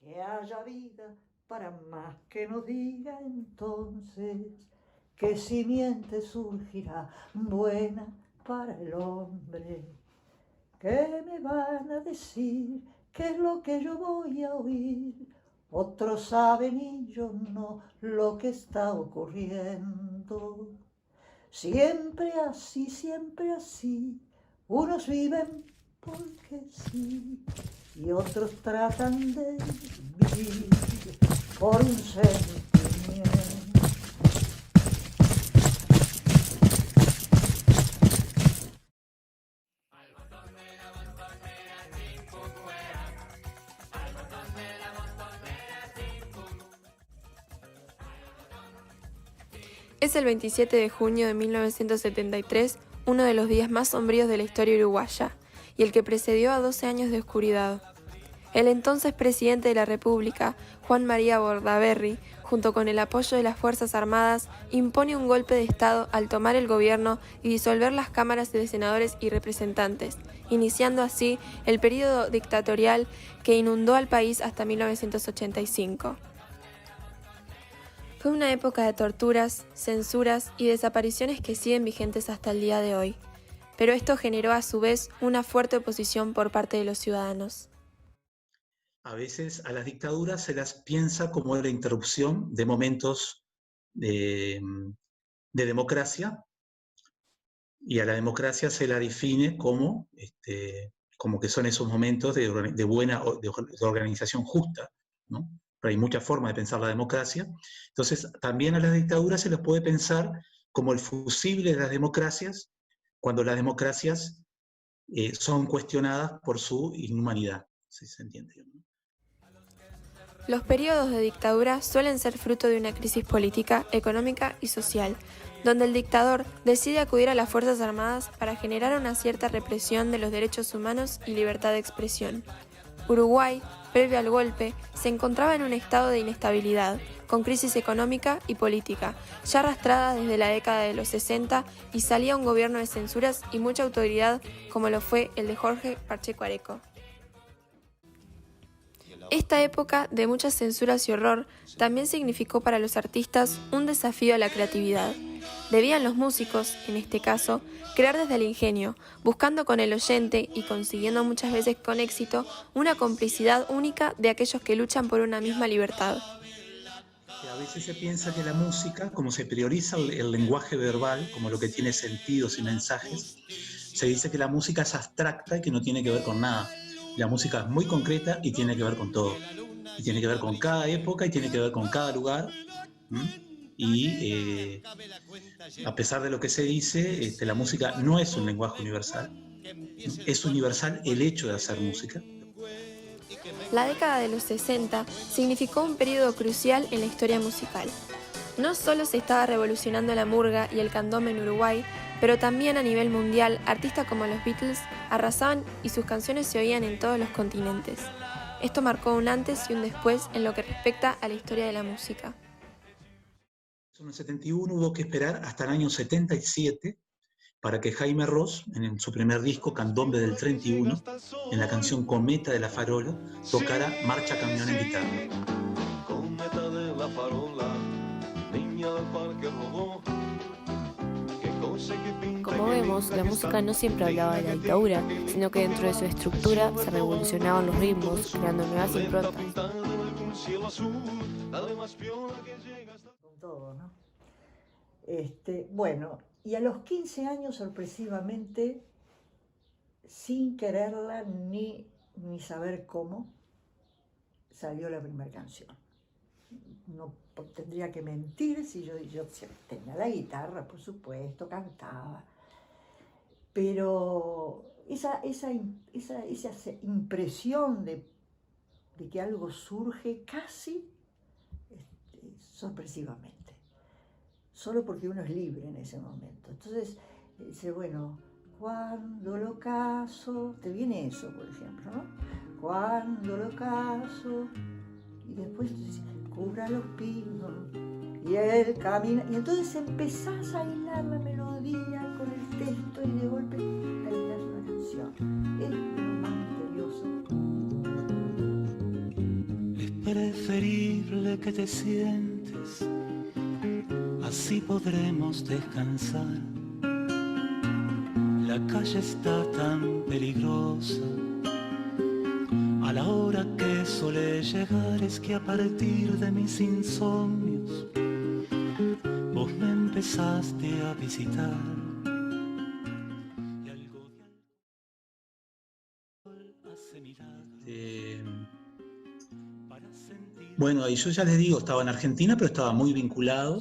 que haya vida para más que nos diga entonces qué simiente surgirá buena para el hombre. ¿Qué me van a decir? ¿Qué es lo que yo voy a oír? Otros saben y yo no lo que está ocurriendo. Siempre así, unos viven porque sí, y otros tratan de vivir por un sentimiento. Es el 27 de junio de 1973, uno de los días más sombríos de la historia uruguaya, y el que precedió a 12 años de oscuridad. El entonces presidente de la República, Juan María Bordaberry, junto con el apoyo de las Fuerzas Armadas, impone un golpe de Estado al tomar el gobierno y disolver las cámaras de senadores y representantes, iniciando así el período dictatorial que inundó al país hasta 1985. Fue una época de torturas, censuras y desapariciones que siguen vigentes hasta el día de hoy, pero esto generó a su vez una fuerte oposición por parte de los ciudadanos. A veces a las dictaduras se las piensa como la interrupción de momentos de democracia, y a la democracia se la define como que son esos momentos de organización justa, ¿no? Pero hay muchas formas de pensar la democracia. Entonces, también a las dictaduras se les puede pensar como el fusible de las democracias, cuando las democracias son cuestionadas por su inhumanidad, si se entiende, ¿no? Los periodos de dictadura suelen ser fruto de una crisis política, económica y social, donde el dictador decide acudir a las Fuerzas Armadas para generar una cierta represión de los derechos humanos y libertad de expresión. Uruguay, previo al golpe, se encontraba en un estado de inestabilidad, con crisis económica y política, ya arrastrada desde la década de los 60, y salía un gobierno de censuras y mucha autoridad, como lo fue el de Jorge Pacheco Areco. Esta época de muchas censuras y horror también significó para los artistas un desafío a la creatividad. Debían los músicos, en este caso, crear desde el ingenio, buscando con el oyente y consiguiendo muchas veces con éxito una complicidad única de aquellos que luchan por una misma libertad. A veces se piensa que la música, como se prioriza el lenguaje verbal, como lo que tiene sentidos y mensajes, se dice que la música es abstracta y que no tiene que ver con nada. La música es muy concreta y tiene que ver con todo. Y tiene que ver con cada época y tiene que ver con cada lugar. Y a pesar de lo que se dice, la música no es un lenguaje universal. Es universal el hecho de hacer música. La década de los 60 significó un periodo crucial en la historia musical. No solo se estaba revolucionando la murga y el candombe en Uruguay, pero también a nivel mundial, artistas como los Beatles arrasaban y sus canciones se oían en todos los continentes. Esto marcó un antes y un después en lo que respecta a la historia de la música. En el 71 hubo que esperar hasta el año 77 para que Jaime Ross, en su primer disco, Candombe del 31, en la canción Cometa de la Farola, tocara Marcha Camión en guitarra. Cometa de la farola, niña del parque robó. Como vemos, la música no siempre hablaba de la dictadura, sino que dentro de su estructura se revolucionaban los ritmos, creando nuevas improntas. Con todo, ¿no? Bueno, y a los 15 años, sorpresivamente, sin quererla ni saber cómo, salió la primera canción. No tendría que mentir si yo tenía la guitarra, por supuesto, cantaba. Pero esa impresión de que algo surge casi sorpresivamente, solo porque uno es libre en ese momento. Entonces, dice, bueno, cuando el ocaso, te viene eso, por ejemplo, ¿no? Cuando el ocaso, y después dice, cubra los pinos, y él camina, y entonces empezás a hilar la melodía con el texto y de golpe terminás una canción. Es lo más misterioso. preferible que te sientes, así podremos descansar. La calle está tan peligrosa, a la hora que suele llegar es que a partir de mis insomnios vos me empezaste a visitar. Y algo de alcohol hace milagros para sentir. Bueno, y yo ya les digo, estaba en Argentina, pero estaba muy vinculado,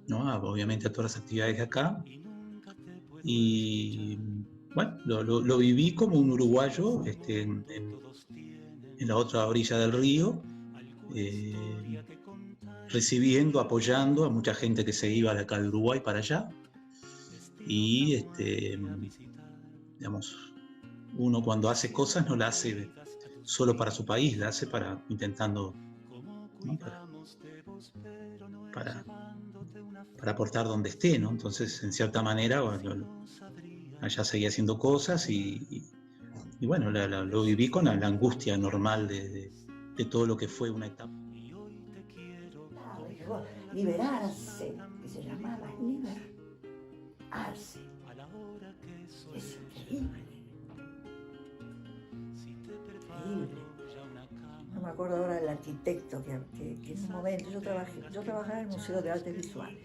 ¿no? Obviamente a todas las actividades de acá. Y bueno, lo viví como un uruguayo en la otra orilla del río, recibiendo, apoyando a mucha gente que se iba de acá de Uruguay para allá. Y digamos, uno cuando hace cosas no la hace solo para su país, la hace para intentando, ¿no? para aportar donde esté, ¿no? Entonces, en cierta manera, bueno, allá seguía haciendo cosas y bueno, lo viví con la angustia normal de todo lo que fue una etapa. Liberarse, que se llamaba liberarse. Es increíble. Increíble. No me acuerdo ahora del arquitecto que en un momento yo trabajaba en el Museo de Artes Visuales.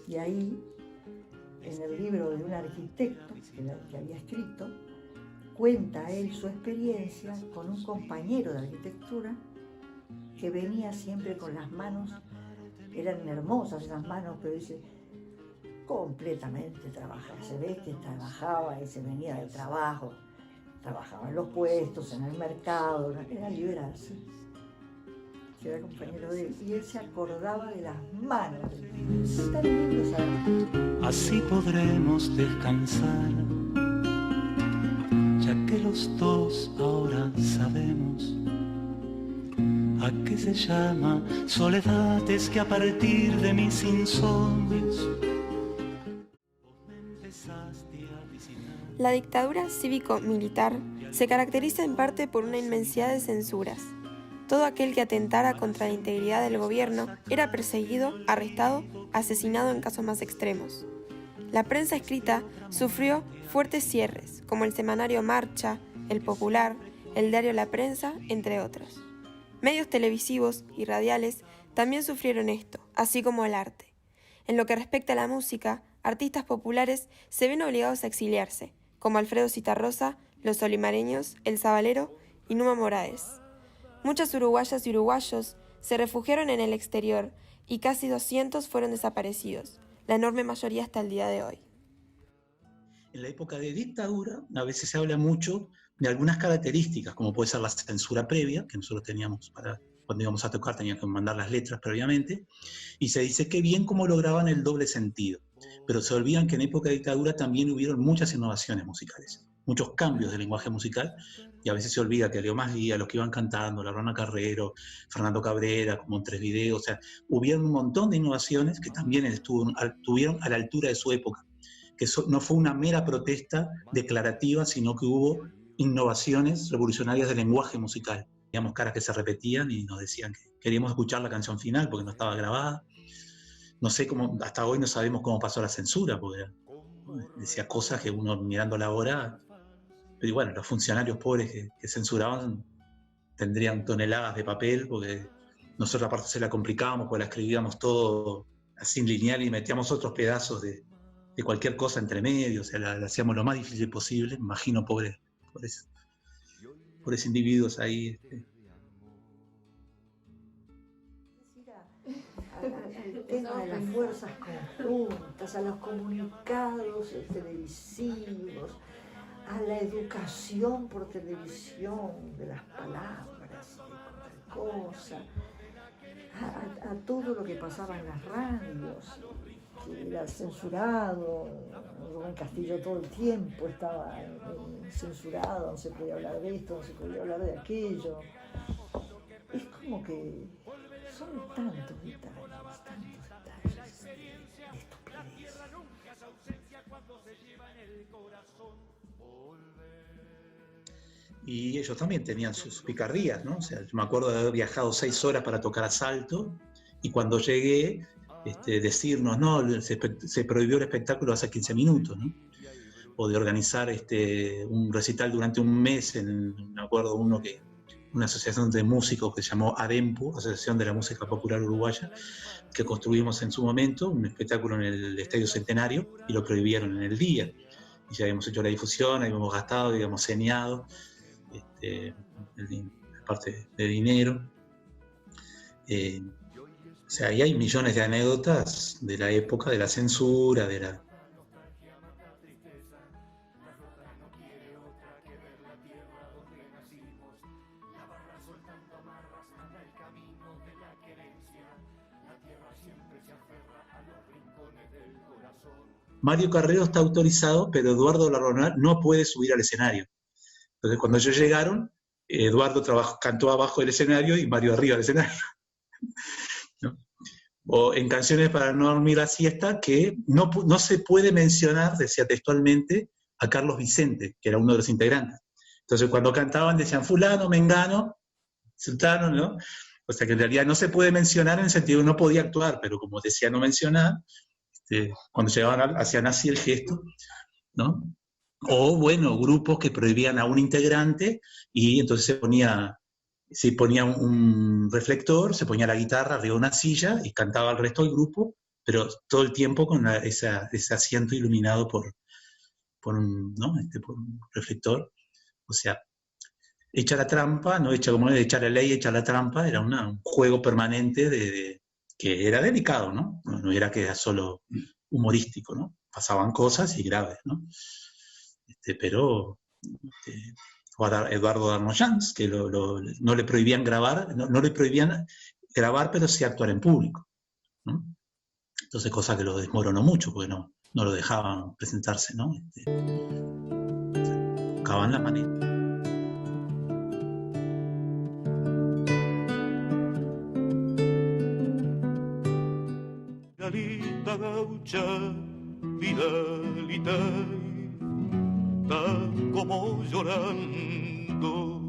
Y ahí, en el libro de un arquitecto que había escrito, cuenta él su experiencia con un compañero de arquitectura que venía siempre con las manos, eran hermosas esas manos, pero dice, completamente trabajaba. Se ve que trabajaba y se venía del trabajo, trabajaba en los puestos, en el mercado, era liberarse. Que era compañero de él, y él se acordaba de las manos. Tan lindo, ¿sabes? Así podremos descansar, ya que los dos ahora sabemos a qué se llama soledad. Es que a partir de mis insomnios vos me empezaste a visitar. La dictadura cívico-militar se caracteriza en parte por una inmensidad de censuras. Todo aquel que atentara contra la integridad del gobierno era perseguido, arrestado, asesinado en casos más extremos. La prensa escrita sufrió fuertes cierres, como el semanario Marcha, El Popular, el diario La Prensa, entre otros. Medios televisivos y radiales también sufrieron esto, así como el arte. En lo que respecta a la música, artistas populares se ven obligados a exiliarse, como Alfredo Zitarrosa, Los Olimareños, El Sabalero y Numa Moraes. Muchas uruguayas y uruguayos se refugiaron en el exterior y casi 200 fueron desaparecidos, la enorme mayoría hasta el día de hoy. En la época de dictadura, a veces se habla mucho de algunas características, como puede ser la censura previa, que nosotros teníamos cuando íbamos a tocar, teníamos que mandar las letras previamente, y se dice que bien cómo lograban el doble sentido. Pero se olvidan que en época de dictadura también hubieron muchas innovaciones musicales, muchos cambios de lenguaje musical, y a veces se olvida que Leo Masguía, los que iban cantando, la Rona Carrero, Fernando Cabrera, como en Tres Videos, o sea, hubieron un montón de innovaciones que también estuvieron a la altura de su época, que no fue una mera protesta declarativa, sino que hubo innovaciones revolucionarias del lenguaje musical. Teníamos caras que se repetían y nos decían que queríamos escuchar la canción final porque no estaba grabada. No sé cómo, hasta hoy no sabemos cómo pasó la censura, porque decía cosas que uno mirándola ahora, pero bueno, los funcionarios pobres que censuraban tendrían toneladas de papel, porque nosotros aparte se la complicábamos, porque la escribíamos todo así lineal y metíamos otros pedazos de cualquier cosa entre medio, o sea, la hacíamos lo más difícil posible, me imagino pobres individuos ahí. Al tema de las fuerzas conjuntas, a los comunicados televisivos, a la educación por televisión de las palabras, de cualquier cosa, a todo lo que pasaba en las radios, que era censurado. Rubén Castillo todo el tiempo estaba censurado, no se podía hablar de esto, no se podía hablar de aquello. Es como que son tantos detalles de estupidez. y ellos también tenían sus picardías, ¿no? O sea, yo me acuerdo de haber viajado 6 horas para tocar a Salto, y cuando llegué, decirnos, no, se prohibió el espectáculo hace 15 minutos, ¿no? O de organizar un recital durante un mes, me acuerdo una asociación de músicos que se llamó ADEMPU, Asociación de la Música Popular Uruguaya, que construimos en su momento, un espectáculo en el Estadio Centenario, y lo prohibieron en el día. Y ya habíamos hecho la difusión, habíamos gastado, habíamos señado, parte de dinero. O sea, ahí hay millones de anécdotas de la época, de la censura, de la... Mario Carrero está autorizado, pero Eduardo Larronal no puede subir al escenario. Entonces, cuando ellos llegaron, Eduardo cantó abajo del escenario y Mario arriba del escenario. ¿No? O en Canciones para no dormir la siesta, que no se puede mencionar, decía textualmente, a Carlos Vicente, que era uno de los integrantes. Entonces, cuando cantaban, decían fulano, mengano, sultano, ¿no? O sea, que en realidad no se puede mencionar en el sentido de no podía actuar, pero como decía no mencionar, cuando llegaban hacían así el gesto, ¿no? O, bueno, grupos que prohibían a un integrante y entonces se ponía un reflector, se ponía la guitarra arriba de una silla y cantaba el resto del grupo, pero todo el tiempo con ese asiento iluminado por un reflector. O sea, echa la trampa, no echa como echar la ley, echa la trampa, era un juego permanente que era delicado, ¿no? No era que era solo humorístico, ¿no? Pasaban cosas y graves, ¿no? Pero Eduardo Darnoyans, que no le prohibían grabar, no le prohibían grabar, pero sí actuar en público, ¿no? Entonces, cosa que lo desmoronó mucho, porque no lo dejaban presentarse, ¿no? Buscaban la manera. Vidalita gaucha, Vidalita, está como llorando.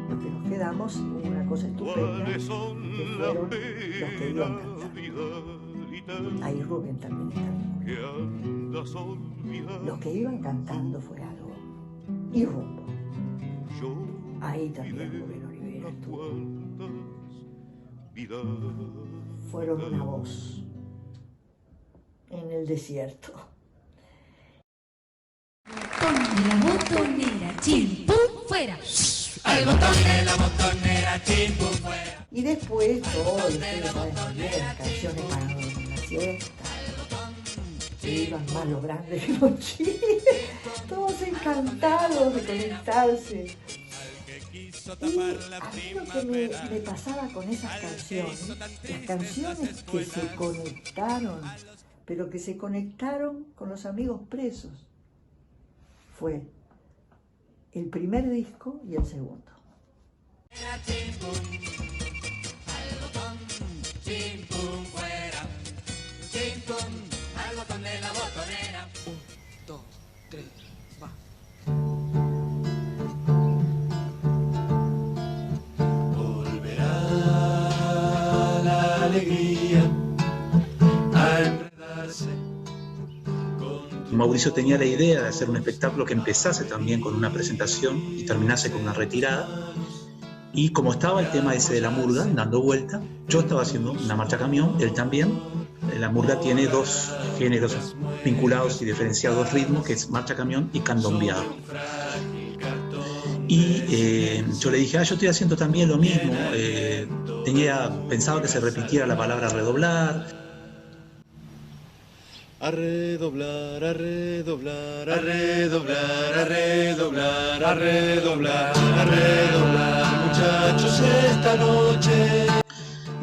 Lo que nos quedamos, una cosa estupenda, que fueron los que iban cantando. Ahí Rubén también está. Los que iban cantando fue algo. Y Rumbo. Ahí también Rubén Olivera estuvo. Fueron una voz en el desierto. La botonera, chim, pum, fuera. El botón de la botonera, chim, pum, fuera. Y después todo, ustedes saben muy bien, canciones para dormir la siesta. Iban más los grandes que los chicos, todos encantados de conectarse. Y a mí lo que me pasaba con esas canciones, las canciones que se conectaron, pero que se conectaron con los amigos presos, fue el primer disco y el segundo. Un, dos, tres, va. Alegría a enredarse. Mauricio tenía la idea de hacer un espectáculo que empezase también con una presentación y terminase con una retirada. Y como estaba el tema ese de la murga dando vuelta, yo estaba haciendo una marcha camión, él también. La murga tiene dos géneros vinculados y diferenciados, dos ritmos, que es marcha camión y candombeado. Y yo le dije, yo estoy haciendo también lo mismo. Pensaba que se repitiera la palabra redoblar. A redoblar, a redoblar, a redoblar, a redoblar, a redoblar, a redoblar, muchachos, esta noche.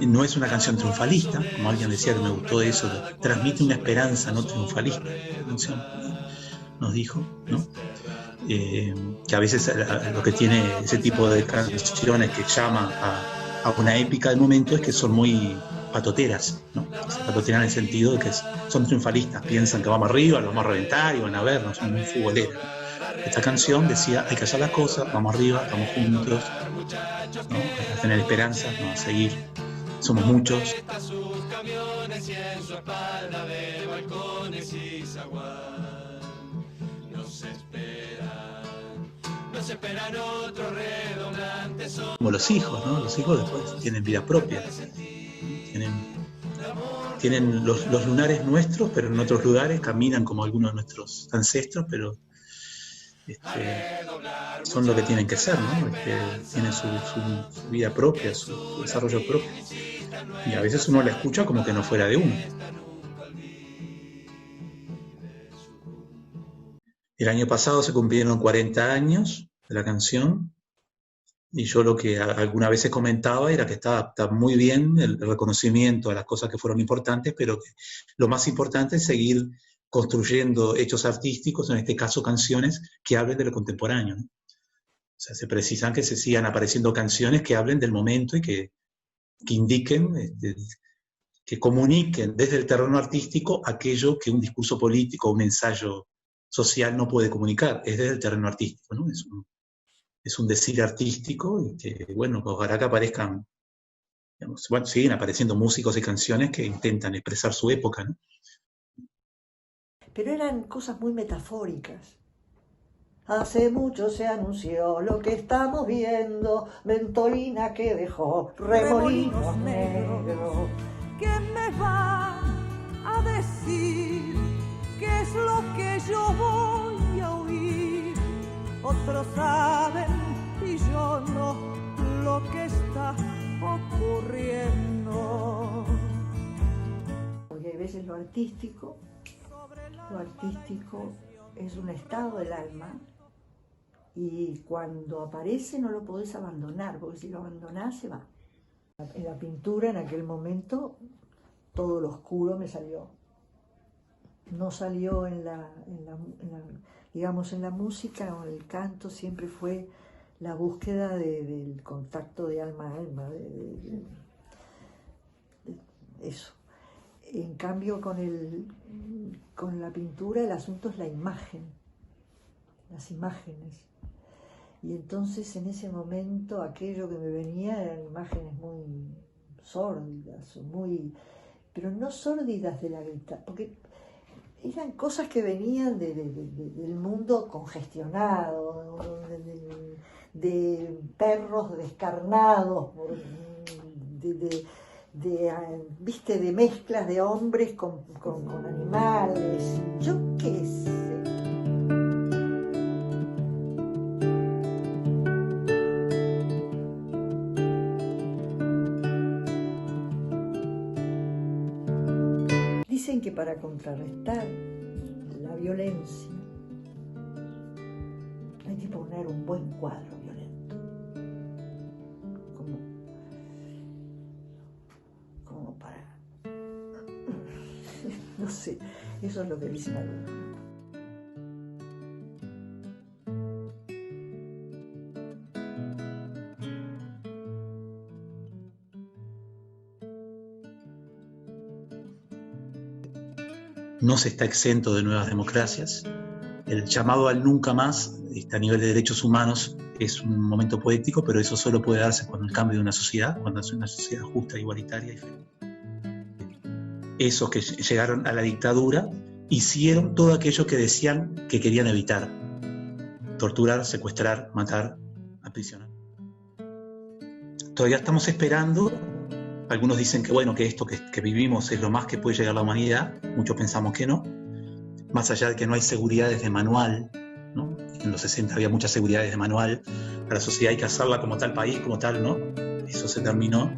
No es una canción triunfalista, como alguien decía que me gustó eso, transmite una esperanza no triunfalista, la canción, nos dijo, ¿no? Que a veces lo que tiene ese tipo de canciones que llaman a una épica del momento es que son muy patoteras, ¿no? Se patoteran en el sentido de que son triunfalistas, piensan que vamos arriba, lo vamos a reventar y van a ver, no son muy futboleros. Esta canción decía, hay que hacer las cosas, vamos arriba, estamos juntos, ¿no? Hay que tener esperanza, ¿no? Seguir, somos muchos. Como los hijos, ¿no? Los hijos después tienen vida propia, tienen los lunares nuestros, pero en otros lugares caminan como algunos de nuestros ancestros, pero son lo que tienen que ser, ¿no? Tienen su vida propia, su desarrollo propio. Y a veces uno la escucha como que no fuera de uno. El año pasado se cumplieron 40 años de la canción, y yo lo que alguna vez comentaba era que está muy bien el reconocimiento a las cosas que fueron importantes, pero que lo más importante es seguir construyendo hechos artísticos, en este caso canciones, que hablen de lo contemporáneo, ¿no? O sea, se precisan que se sigan apareciendo canciones que hablen del momento y que indiquen, que comuniquen desde el terreno artístico aquello que un discurso político o un ensayo social no puede comunicar, es desde el terreno artístico, ¿no? Es un decir artístico, y que, bueno, ojalá que aparezcan, digamos, bueno, siguen apareciendo músicos y canciones que intentan expresar su época, ¿no? Pero eran cosas muy metafóricas. Hace mucho se anunció lo que estamos viendo, ventolina que dejó remolinos negros. ¿Quién me va a decir qué es lo que yo voy a oír? Otros saben y yo no lo que está ocurriendo. Porque hay veces lo artístico es un estado del alma, y cuando aparece no lo podés abandonar, porque si lo abandonás se va. En la pintura en aquel momento todo lo oscuro me salió. No salió digamos, en la música o en el canto, siempre fue la búsqueda del contacto de alma a alma, de eso. En cambio, con la pintura el asunto es la imagen, las imágenes. Y entonces en ese momento aquello que me venía eran imágenes muy sórdidas, pero no sórdidas de la guitarra, porque eran cosas que venían del mundo congestionado, de perros descarnados, viste, de mezclas de hombres con animales, yo qué sé. Dicen que para contrarrestar la violencia hay que poner un buen cuadro violento, como para, no sé, eso es lo que dicen algunos. No se está exento de nuevas democracias. El llamado al nunca más, a nivel de derechos humanos, es un momento poético, pero eso solo puede darse cuando el cambio de una sociedad, cuando es una sociedad justa, igualitaria y feliz. Esos que llegaron a la dictadura hicieron todo aquello que decían que querían evitar: torturar, secuestrar, matar, aprisionar. Todavía estamos esperando. Algunos dicen que, bueno, que esto que vivimos es lo más que puede llegar a la humanidad. Muchos pensamos que no. Más allá de que no hay seguridades de manual, ¿no? En los 60 había muchas seguridades de manual. Para la sociedad hay que hacerla como tal país, como tal, ¿no? Eso se terminó,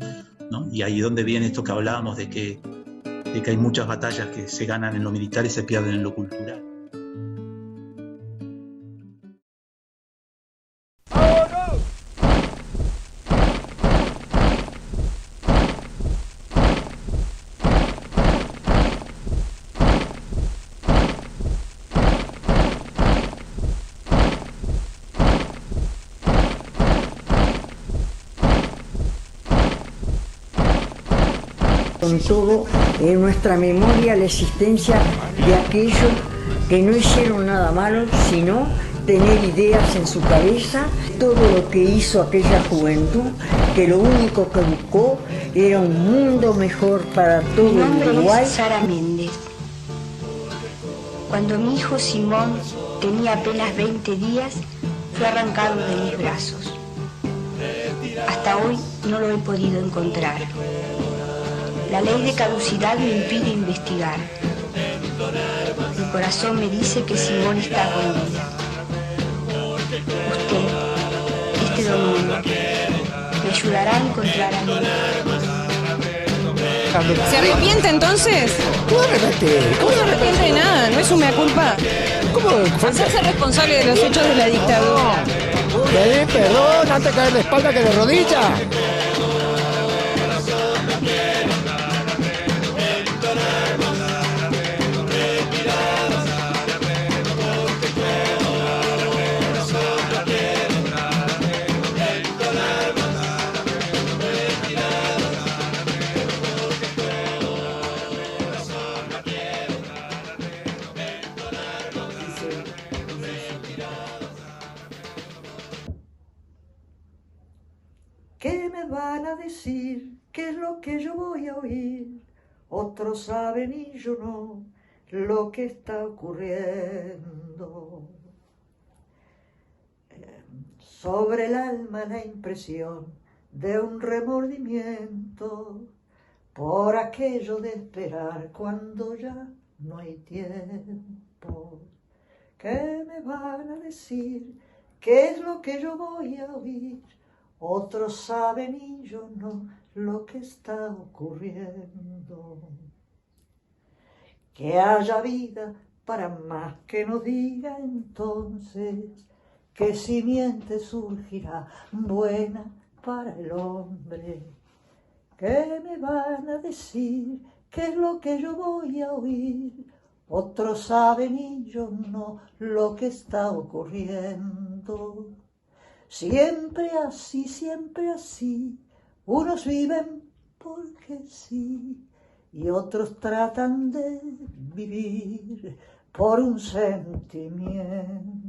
¿no? Y ahí es donde viene esto que hablábamos de que hay muchas batallas que se ganan en lo militar y se pierden en lo cultural. Con todo, en nuestra memoria la existencia de aquellos que no hicieron nada malo, sino tener ideas en su cabeza, todo lo que hizo aquella juventud, que lo único que buscó era un mundo mejor para todo Mi nombre Uruguay. es Sara Méndez. Cuando mi hijo Simón tenía apenas 20 días, fue arrancado de mis brazos. Hasta hoy no lo he podido encontrar. La ley de caducidad me impide investigar. Mi corazón me dice que Simón está con vida. Usted, este domingo, me ayudará a encontrar a mi hijo. ¿Se arrepiente entonces? ¿Cómo arrepentir? No se arrepiente de nada, no es su mea culpa. ¿Cómo? Hacerse responsable de los hechos de la dictadura. Pedir perdón antes de caer de espalda que de rodillas. ¿Qué me van a decir? ¿Qué es lo que yo voy a oír? Otros saben y yo no lo que está ocurriendo. Sobre el alma la impresión de un remordimiento por aquello de esperar cuando ya no hay tiempo. ¿Qué me van a decir? ¿Qué es lo que yo voy a oír? Otros saben y yo no lo que está ocurriendo. Que haya vida para más que nos diga entonces qué simiente surgirá buena para el hombre. ¿Qué me van a decir? ¿Qué es lo que yo voy a oír? Otros saben y yo no lo que está ocurriendo. Siempre así, unos viven porque sí, y otros tratan de vivir por un sentimiento.